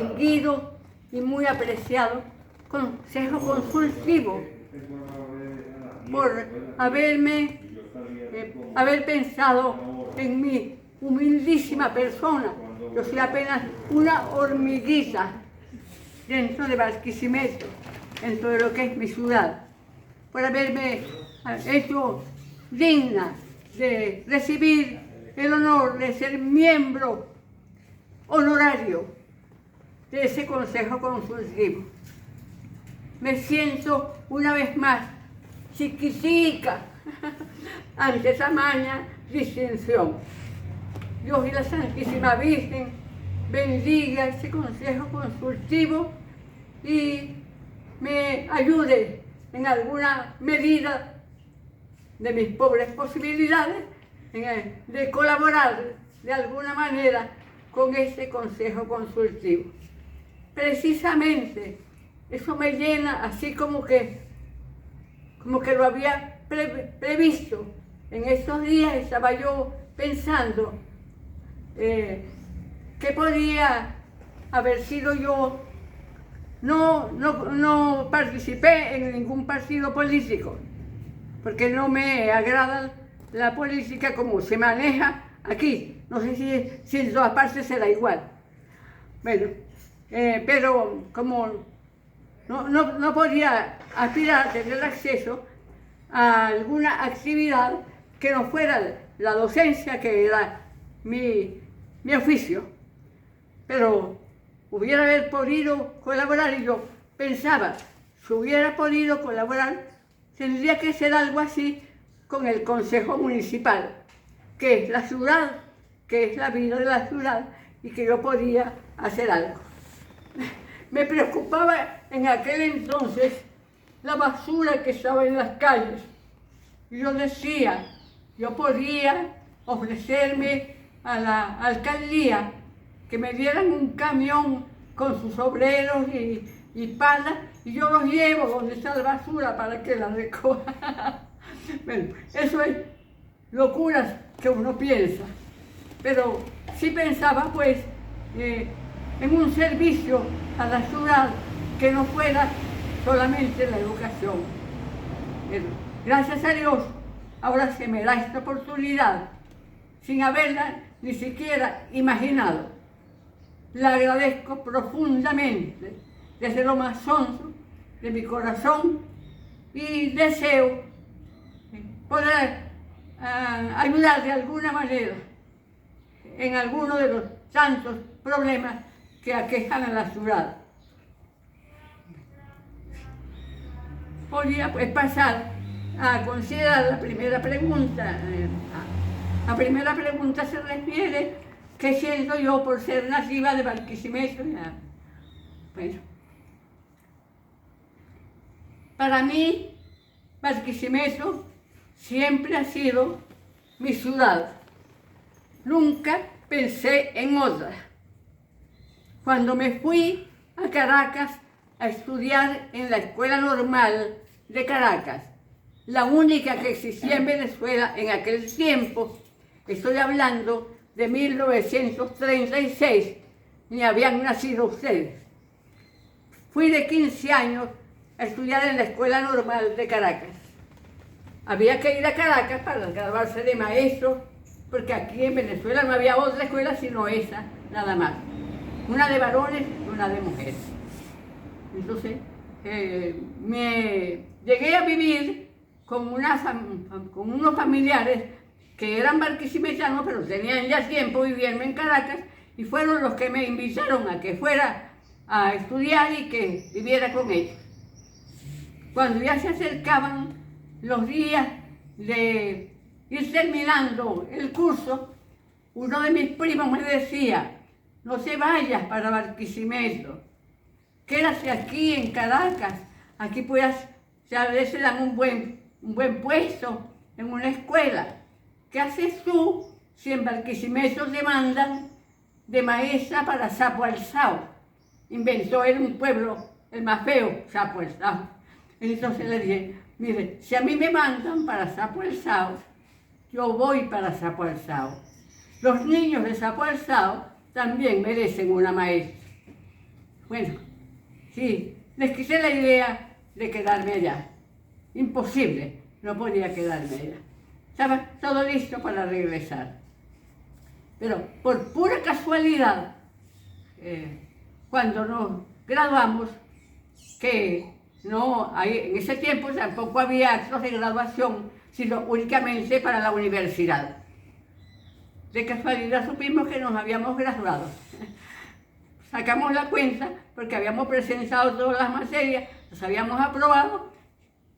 distinguido y muy apreciado Consejo Consultivo por haber pensado en mi humildísima persona. Yo soy apenas una hormiguita dentro de Barquisimeto, dentro de lo que es mi ciudad, por haberme hecho digna de recibir el honor de ser miembro honorario de ese Consejo Consultivo. Me siento una vez más chiquitica ante tamaña distinción. Dios y la Santísima Virgen bendiga ese Consejo Consultivo y me ayude en alguna medida de mis pobres posibilidades de colaborar de alguna manera con ese Consejo Consultivo. Precisamente eso me llena, así como que lo había previsto. En estos días estaba yo pensando que podía haber sido yo. No participé en ningún partido político, porque no me agrada la política como se maneja aquí. No sé si en todas partes será igual. Bueno, pero como no podía aspirar a tener acceso a alguna actividad que no fuera la docencia, que era mi oficio, pero hubiera haber podido colaborar, y yo pensaba, si hubiera podido colaborar, tendría que ser algo así con el Consejo Municipal, que es la ciudad, que es la vida de la ciudad, y que yo podía hacer algo. Me preocupaba en aquel entonces la basura que estaba en las calles. Y yo decía, yo podía ofrecerme a la alcaldía que me dieran un camión con sus obreros y palas, y yo los llevo donde está la basura para que la recoja. Bueno, eso es locuras que uno piensa, pero sí pensaba pues en un servicio a la ciudad que no fuera solamente la educación. Pero, gracias a Dios, ahora se me da esta oportunidad sin haberla ni siquiera imaginado. La agradezco profundamente desde lo más hondo de mi corazón y deseo poder ayudar de alguna manera en alguno de los tantos problemas que aquejan a la ciudad. Podría pues pasar a considerar la primera pregunta. La primera pregunta se refiere: ¿qué siento yo por ser nativa de Barquisimeto? Bueno, para mí, Barquisimeto siempre ha sido mi ciudad. Nunca pensé en otra. Cuando me fui a Caracas a estudiar en la Escuela Normal de Caracas, la única que existía en Venezuela en aquel tiempo, estoy hablando de 1936, ni habían nacido ustedes. Fui de 15 años a estudiar en la Escuela Normal de Caracas. Había que ir a Caracas para graduarse de maestro, porque aquí en Venezuela no había otra escuela sino esa, nada más. Una de varones y una de mujeres. Entonces, me llegué a vivir con unos familiares que eran barquisimetanos, pero tenían ya tiempo viviendo en Caracas, y fueron los que me invitaron a que fuera a estudiar y que viviera con ellos. Cuando ya se acercaban los días de ir terminando el curso, uno de mis primos me decía: no se vayas para Barquisimeto, quédate aquí en Caracas, aquí a veces dan un buen puesto en una escuela. ¿Qué haces tú si en Barquisimeto te mandan de maestra para Sapo Alzao? Inventó él un pueblo, el más feo, Sapo Alzao. Entonces le dije: mire, si a mí me mandan para Sapo Alzao, yo voy para Sapo Alzao. Los niños de Sapo Alzao también merecen una maestra. Bueno, sí, les quité la idea de quedarme allá. Imposible, no podía quedarme allá. Estaba todo listo para regresar. Pero por pura casualidad, cuando nos graduamos, que no, en ese tiempo tampoco había actos de graduación, sino únicamente para la universidad. De casualidad supimos que nos habíamos graduado. Sacamos la cuenta porque habíamos presentado todas las materias, las habíamos aprobado,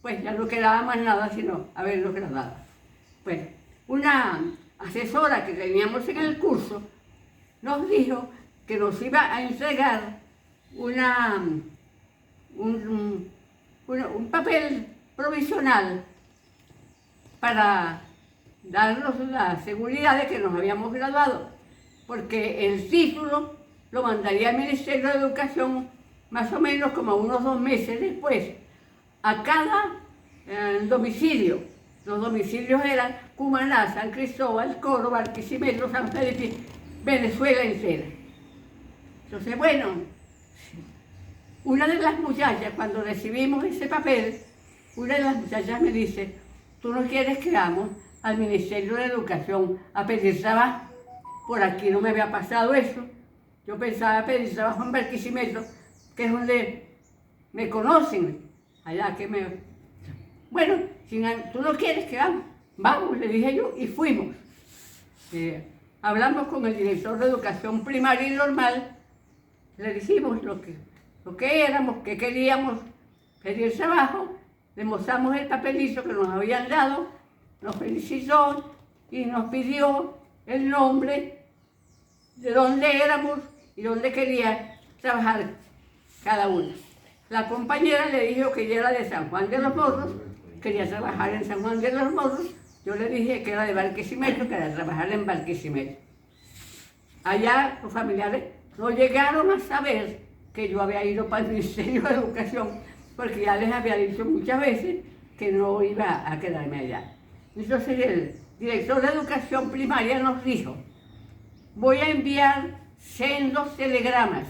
pues ya no quedaba más nada sino habernos graduado. Bueno, una asesora que teníamos en el curso nos dijo que nos iba a entregar un papel provisional para darnos la seguridad de que nos habíamos graduado, porque el título lo mandaría al Ministerio de Educación más o menos como unos 2 meses después, a cada domicilio. Los domicilios eran Cumaná, San Cristóbal, Coro, Barquisimeto, San Felipe, Venezuela entera. Entonces, bueno, una de las muchachas, cuando recibimos ese papel, una de las muchachas me dice, ¿tú no quieres que vamos al Ministerio de Educación a pedir trabajo? Por aquí no me había pasado eso. Yo pensaba pedir trabajo en Barquisimeto, que es donde me conocen, allá que me... Bueno, tú no quieres que vamos. Vamos, le dije yo, y fuimos. Hablamos con el director de Educación Primaria y Normal, le dijimos lo que éramos, que queríamos pedir trabajo, le mostramos el papelito que nos habían dado, nos felicitó y nos pidió el nombre de dónde éramos y dónde quería trabajar cada uno. La compañera le dijo que ella era de San Juan de los Morros, quería trabajar en San Juan de los Morros. Yo le dije que era de Barquisimeto, que era trabajar en Barquisimeto. Allá los familiares no llegaron a saber que yo había ido para el Ministerio de Educación, porque ya les había dicho muchas veces que no iba a quedarme allá. Entonces el director de Educación Primaria nos dijo, voy a enviar sendos telegramas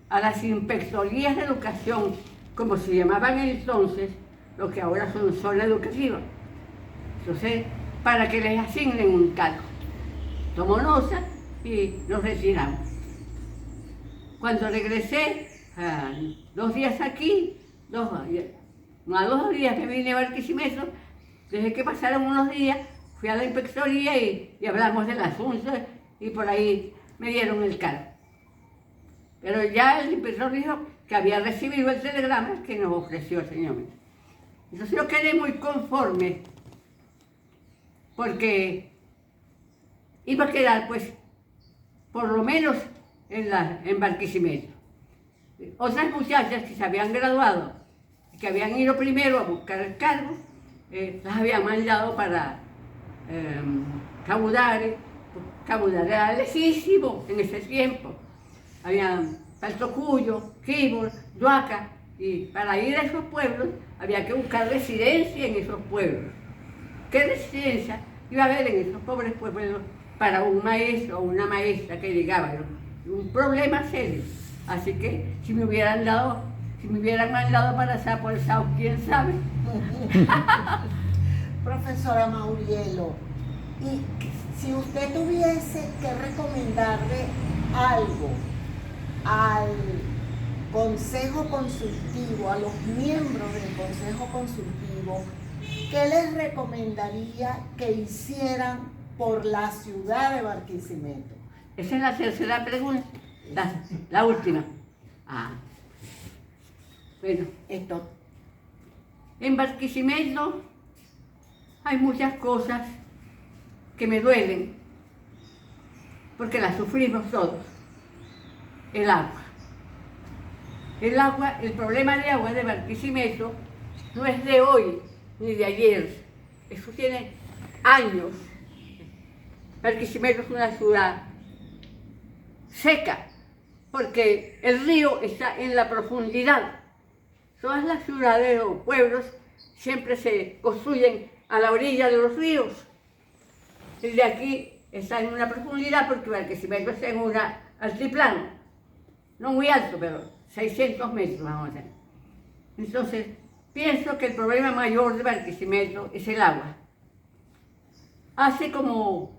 a las inspectorías de educación, como se llamaban entonces, lo que ahora son zona educativa. Entonces, para que les asignen un cargo. Tomó nota y nos retiramos. Cuando regresé, 2 días aquí, a 2 días que vine a Barquisimeto, desde que pasaron unos días, fui a la inspectoría y hablamos del asunto y por ahí me dieron el cargo. Pero ya el inspector dijo que había recibido el telegrama que nos ofreció el señor. Entonces yo quedé muy conforme porque iba a quedar, pues, por lo menos en Barquisimeto. Otras muchachas que se habían graduado, que habían ido primero a buscar el cargo, las habían mandado para Cabudare. Cabudare era lejísimo en ese tiempo. Había Paltocuyo, Quibor, Duaca, y para ir a esos pueblos había que buscar residencia en esos pueblos. ¿Qué residencia iba a haber en esos pobres pueblos para un maestro o una maestra que llegaba? Un problema serio. Así que si me hubieran mandado para Sao, quién sabe. Profesora Maurielo, y si usted tuviese que recomendarle algo al Consejo Consultivo, a los miembros del Consejo Consultivo, ¿qué les recomendaría que hicieran por la ciudad de Barquisimeto? Esa es la tercera pregunta, la última. Bueno, esto. En Barquisimeto hay muchas cosas que me duelen, porque las sufrimos todos. El agua. El problema de agua de Barquisimeto no es de hoy ni de ayer. Eso tiene años. Barquisimeto es una ciudad seca, porque el río está en la profundidad. Todas las ciudades o pueblos siempre se construyen a la orilla de los ríos. El de aquí está en una profundidad porque Barquisimeto está en un altiplano. No muy alto, pero 600 metros, vamos a hacer. Entonces, pienso que el problema mayor de Barquisimeto es el agua. Hace como,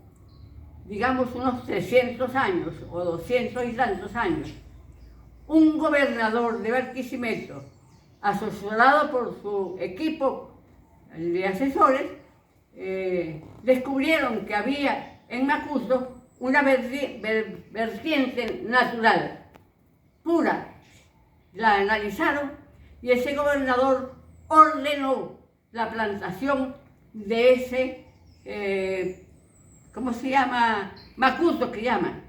digamos, unos 300 años o 200 y tantos años, un gobernador de Barquisimeto, asesorado por su equipo de asesores, descubrieron que había en Macuto una vertiente natural, pura. La analizaron y ese gobernador ordenó la plantación de ese, ¿cómo se llama? Macuto, que llaman.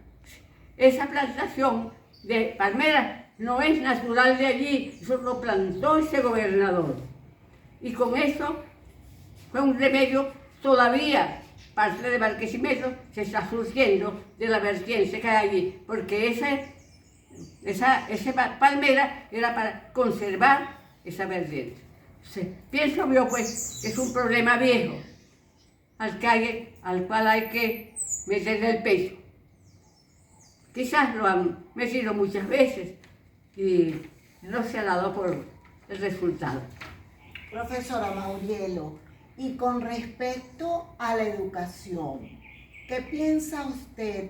Esa plantación de palmeras no es natural de allí, eso lo plantó ese gobernador. Y con eso fue un remedio. Todavía parte de Barquisimeto se está surgiendo de la vertiente que hay allí, porque esa palmera era para conservar esa vertiente. Entonces, pienso yo pues que es un problema viejo al cual hay que meterle el peso. Quizás lo han metido muchas veces y no se ha dado por el resultado. Profesora Maurielo, y con respecto a la educación, ¿qué piensa usted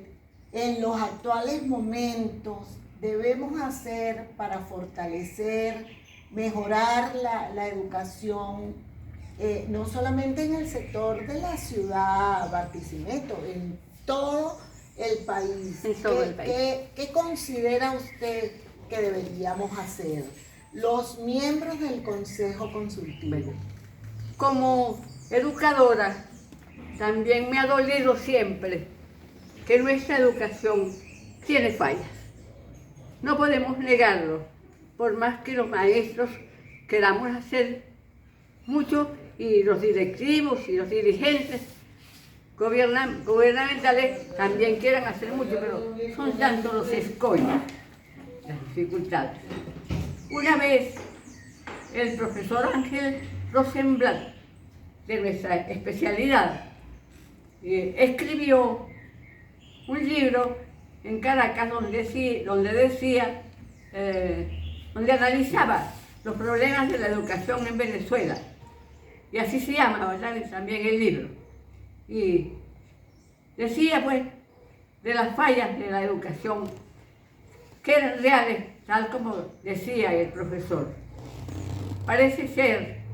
en los actuales momentos debemos hacer para fortalecer, mejorar la educación, no solamente en el sector de la ciudad Barquisimeto, en todo el país? En todo el país. ¿Qué considera usted que deberíamos hacer los miembros del Consejo Consultivo? Como educadora, también me ha dolido siempre que nuestra educación tiene fallas. No podemos negarlo, por más que los maestros queramos hacer mucho y los directivos y los dirigentes gubernamentales también quieran hacer mucho, pero son tantos los escollos, las dificultades. Una vez el profesor Ángel Rosenblatt, de nuestra especialidad, escribió un libro en Caracas donde analizaba los problemas de la educación en Venezuela. Y así se llama, ¿verdad?, también el libro. Y decía, pues, de las fallas de la educación, que eran reales, tal como decía el profesor. Parece ser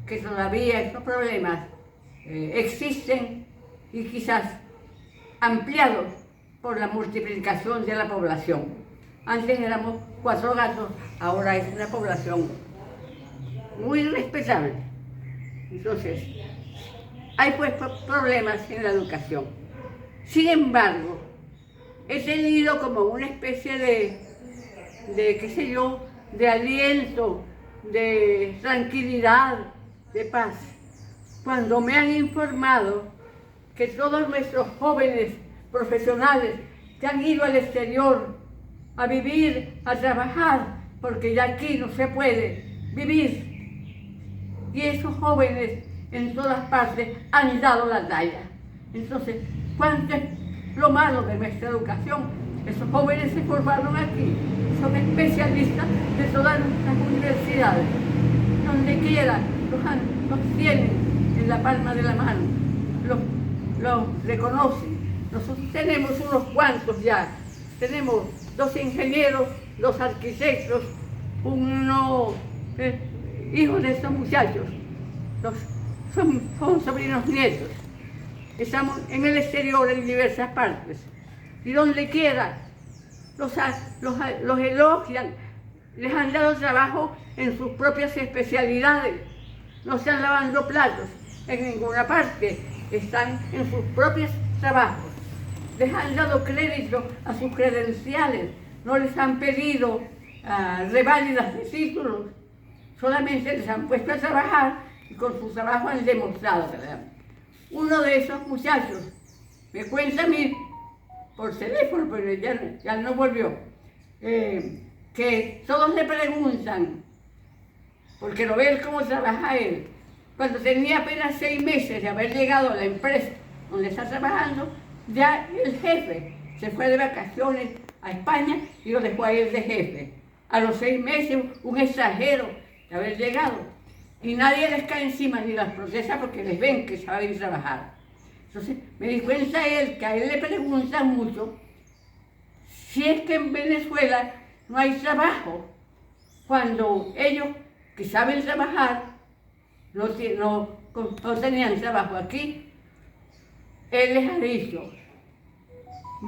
que todavía estos problemas existen y quizás ampliados por la multiplicación de la población. Antes éramos 4 gatos, ahora es una población muy respetable. Entonces, hay pues problemas en la educación. Sin embargo, he tenido como una especie de qué sé yo, de aliento, de tranquilidad, de paz, cuando me han informado que todos nuestros jóvenes profesionales que han ido al exterior a vivir, a trabajar, porque ya aquí no se puede vivir. Y esos jóvenes en todas partes han dado la talla. Entonces, ¿cuánto es lo malo de nuestra educación? Esos jóvenes se formaron aquí, son especialistas de todas nuestras universidades. Donde quiera los tienen en la palma de la mano, los reconocen. Nosotros tenemos unos cuantos ya, tenemos 2 ingenieros, 2 arquitectos, uno hijos de estos muchachos, son sobrinos nietos. Estamos en el exterior, en diversas partes, y donde quiera los elogian, les han dado trabajo en sus propias especialidades, no están lavando platos en ninguna parte, están en sus propios trabajos. Les han dado crédito a sus credenciales, no les han pedido reválidas de títulos, solamente les han puesto a trabajar y con su trabajo han demostrado, ¿verdad? Uno de esos muchachos me cuenta a mí por teléfono, pero ya no volvió, que todos le preguntan, porque lo ven cómo trabaja él. Cuando tenía apenas 6 meses de haber llegado a la empresa donde está trabajando, ya el jefe se fue de vacaciones a España y lo dejó a él de jefe. A los 6 meses, un extranjero de haber llegado. Y nadie les cae encima ni las procesa porque les ven que saben trabajar. Entonces, me di cuenta él que a él le preguntan mucho si es que en Venezuela no hay trabajo, cuando ellos que saben trabajar no tenían trabajo aquí. Él les ha dicho,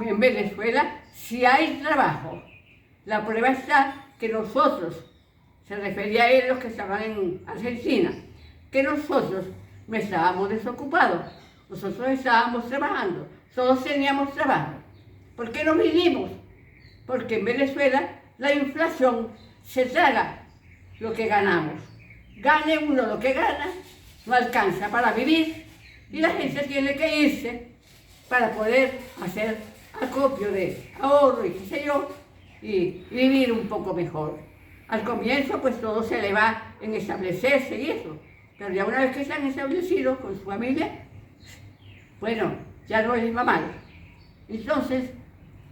en Venezuela sí hay trabajo. La prueba está que nosotros, se refería a él los que estaban en Argentina, que nosotros no estábamos desocupados, nosotros estábamos trabajando, todos teníamos trabajo. ¿Por qué no vinimos? Porque en Venezuela la inflación se traga lo que ganamos. Gane uno lo que gana, no alcanza para vivir y la gente tiene que irse para poder hacer acopio de ahorro y qué sé yo, y vivir un poco mejor. Al comienzo pues todo se le va en establecerse y eso, pero ya una vez que se han establecido con su familia, bueno, ya no les va mal. Entonces,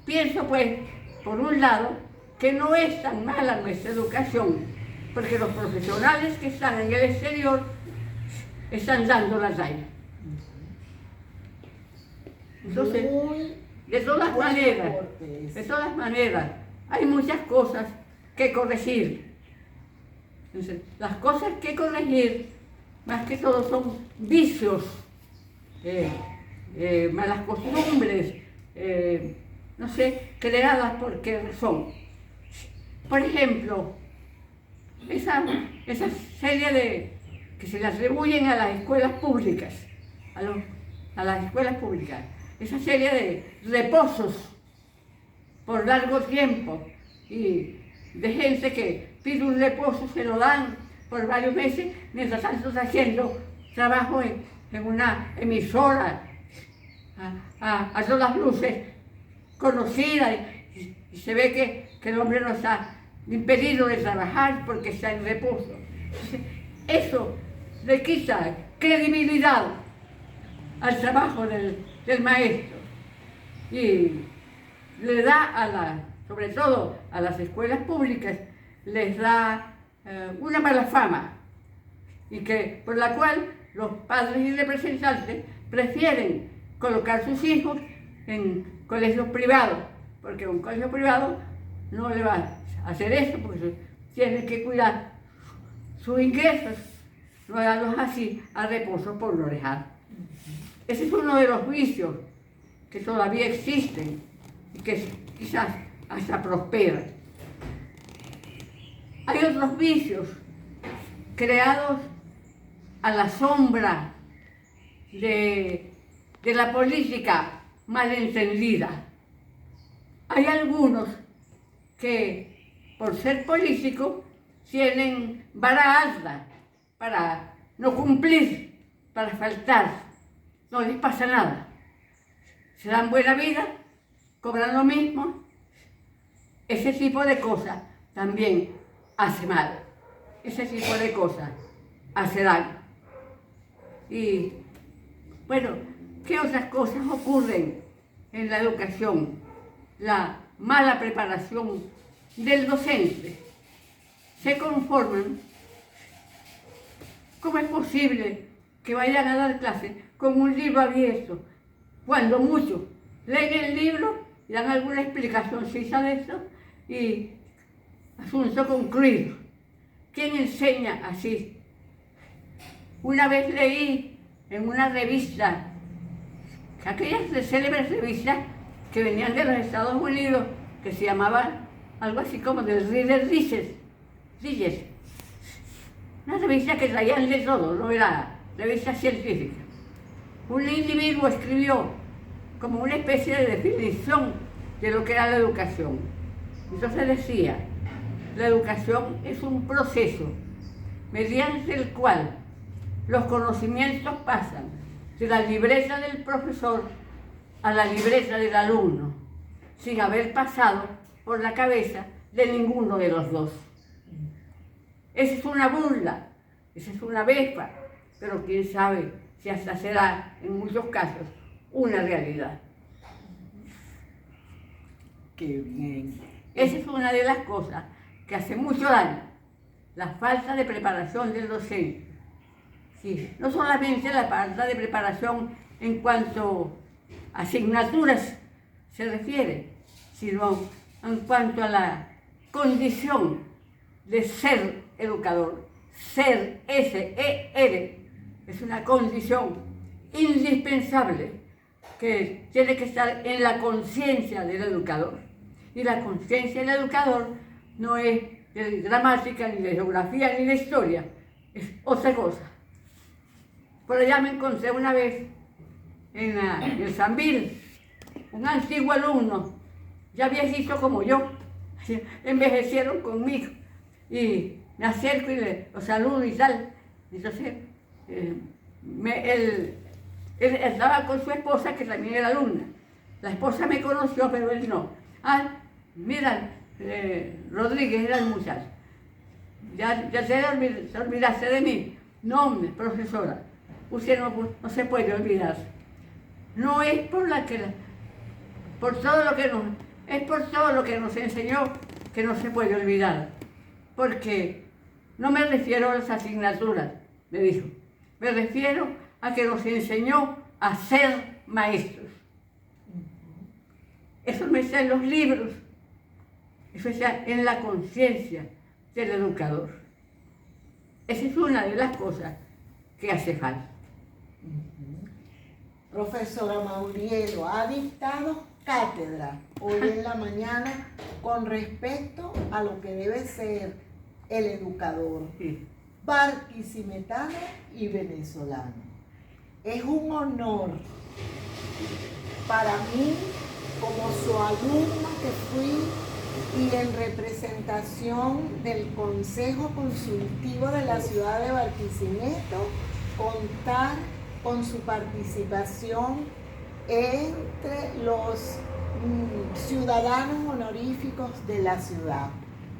pienso pues, por un lado, que no es tan mala nuestra educación, porque los profesionales que están en el exterior están dando la talla. Entonces, de todas maneras, hay muchas cosas que corregir. Entonces, las cosas que corregir, más que todo, son vicios, malas costumbres, no sé, creadas por qué razón. Por ejemplo, esa serie de que se le atribuyen a las escuelas públicas, a las escuelas públicas, esa serie de reposos por largo tiempo y de gente que pide un reposo, se lo dan por varios meses, mientras tanto está haciendo trabajo en una emisora a todas luces conocida y se ve que el hombre no está impedido de trabajar porque está en reposo. Eso le quita credibilidad al trabajo del maestro y le da sobre todo a las escuelas públicas, les da una mala fama y por la cual los padres y representantes prefieren colocar sus hijos en colegios privados, porque un colegio privado no le va a hacer eso, porque tiene que cuidar sus ingresos, no darlos así a reposo por no dejar. Ese es uno de los vicios que todavía existen y que quizás hasta prosperan. Hay otros vicios creados a la sombra de la política mal entendida. Hay algunos que, por ser políticos, tienen vara alta para no cumplir, para faltar. No les pasa nada. Se dan buena vida, cobran lo mismo. Ese tipo de cosas también hace mal. Ese tipo de cosas hace daño. Y bueno, ¿qué otras cosas ocurren en la educación? La mala preparación del docente. Se conforman. ¿Cómo es posible que vayan a dar clases con un libro abierto? Cuando muchos leen el libro y dan alguna explicación de eso y asunto concluido. ¿Quién enseña así? Una vez leí en una revista, aquellas célebres revistas que venían de los Estados Unidos, que se llamaban algo así como de Reader Digest, una revista que traían de todo, no era revista científica. Un individuo escribió como una especie de definición de lo que era la educación. Entonces decía, la educación es un proceso mediante el cual los conocimientos pasan de la libreta del profesor a la libreta del alumno, sin haber pasado por la cabeza de ninguno de los dos. Esa es una burla, esa es una befa, pero quién sabe si hasta será, en muchos casos, una realidad. Qué bien. Esa es una de las cosas que hace mucho daño, la falta de preparación del docente. Sí, no solamente la falta de preparación en cuanto a asignaturas se refiere, sino en cuanto a la condición de ser educador. Ser, S-E-R, es una condición indispensable que tiene que estar en la conciencia del educador. Y la conciencia del educador no es de gramática, ni de geografía, ni de historia, es otra cosa. Por allá me encontré una vez en el Sambil, un antiguo alumno, ya viejito como yo, envejecieron conmigo, y me acerco y lo saludo y tal. Entonces, él estaba con su esposa, que también era alumna. La esposa me conoció, pero él no. Ah, mira, Rodríguez era el muchacho. Ya te olvidaste de mí. No, hombre, profesora, usted no se puede olvidar. No es por todo lo que nos enseñó que no se puede olvidar. Porque no me refiero a las asignaturas, me dijo. Me refiero a que nos enseñó a ser maestros. Eso no está en los libros, eso está en la conciencia del educador. Esa es una de las cosas que hace falta. Profesora Maurielo, ha dictado cátedra hoy en la mañana con respecto a lo que debe ser el educador barquisimetano y venezolano. Es un honor para mí, como su alumna que fui y en representación del Consejo Consultivo de la ciudad de Barquisimeto, contar con su participación entre los ciudadanos honoríficos de la ciudad.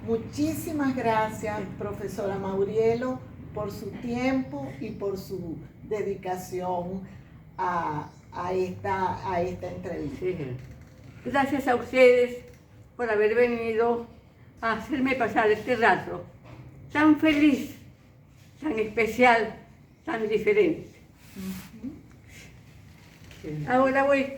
Muchísimas gracias, profesora Maurielo, por su tiempo y por su dedicación a esta entrevista. Sí. Gracias a ustedes por haber venido a hacerme pasar este rato tan feliz, tan especial, tan diferente. Ahora voy